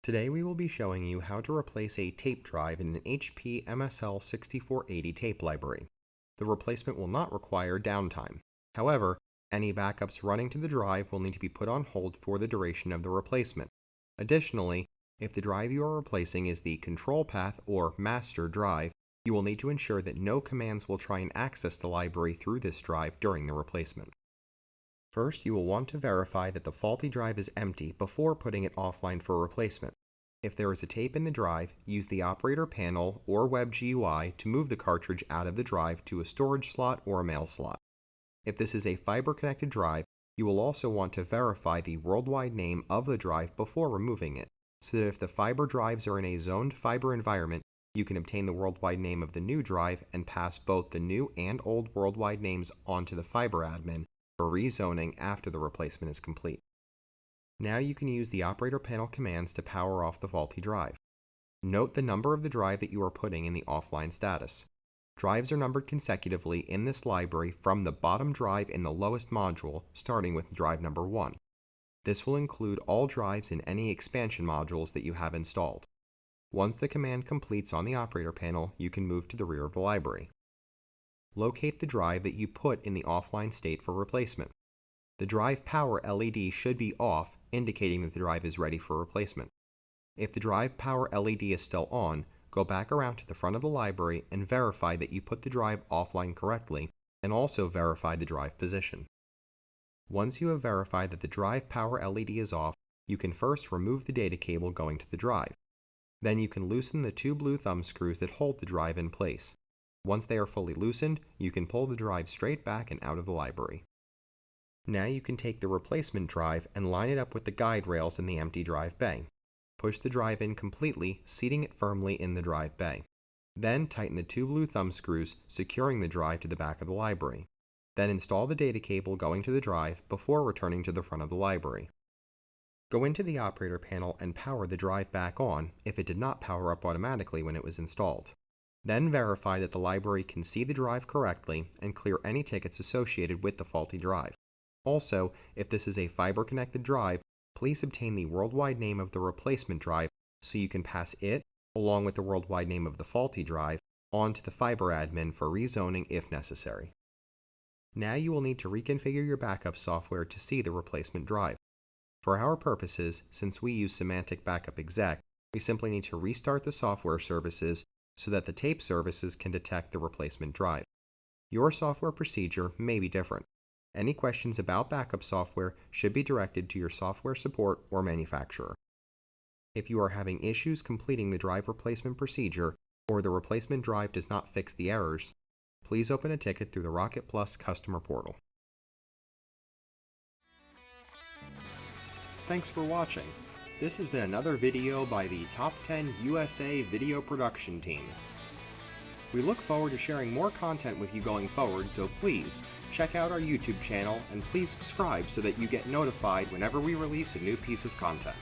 Today we will be showing you how to replace a tape drive in an HP MSL 6480 tape library. The replacement will not require downtime. However, any backups running to the drive will need to be put on hold for the duration of the replacement. Additionally, if the drive you are replacing is the control path or master drive, you will need to ensure that no commands will try and access the library through this drive during the replacement. First, you will want to verify that the faulty drive is empty before putting it offline for replacement. If there is a tape in the drive, use the operator panel or WebGUI to move the cartridge out of the drive to a storage slot or a mail slot. If this is a fiber-connected drive, you will also want to verify the worldwide name of the drive before removing it, so that if the fiber drives are in a zoned fiber environment, you can obtain the worldwide name of the new drive and pass both the new and old worldwide names onto the fiber admin for rezoning after the replacement is complete. Now you can use the operator panel commands to power off the faulty drive. Note the number of the drive that you are putting in the offline status. Drives are numbered consecutively in this library from the bottom drive in the lowest module, starting with drive number 1. This will include all drives in any expansion modules that you have installed. Once the command completes on the operator panel, you can move to the rear of the library. Locate the drive that you put in the offline state for replacement. The drive power LED should be off, indicating that the drive is ready for replacement. If the drive power LED is still on, go back around to the front of the library and verify that you put the drive offline correctly, and also verify the drive position. Once you have verified that the drive power LED is off, you can first remove the data cable going to the drive. Then you can loosen the two blue thumb screws that hold the drive in place. Once they are fully loosened, you can pull the drive straight back and out of the library. Now you can take the replacement drive and line it up with the guide rails in the empty drive bay. Push the drive in completely, seating it firmly in the drive bay. Then tighten the two blue thumb screws, securing the drive to the back of the library. Then install the data cable going to the drive before returning to the front of the library. Go into the operator panel and power the drive back on if it did not power up automatically when it was installed. Then verify that the library can see the drive correctly and clear any tickets associated with the faulty drive. Also, if this is a fiber-connected drive, please obtain the worldwide name of the replacement drive so you can pass it, along with the worldwide name of the faulty drive, on to the fiber admin for rezoning if necessary. Now you will need to reconfigure your backup software to see the replacement drive. For our purposes, since we use Symantec Backup Exec, we simply need to restart the software services so that the tape services can detect the replacement drive. Your software procedure may be different. Any questions about backup software should be directed to your software support or manufacturer. If you are having issues completing the drive replacement procedure, or the replacement drive does not fix the errors, please open a ticket through the Rocket Plus customer portal. Thanks for watching. This has been another video by the Top 10 USA Video Production Team. We look forward to sharing more content with you going forward, so please check out our YouTube channel and please subscribe so that you get notified whenever we release a new piece of content.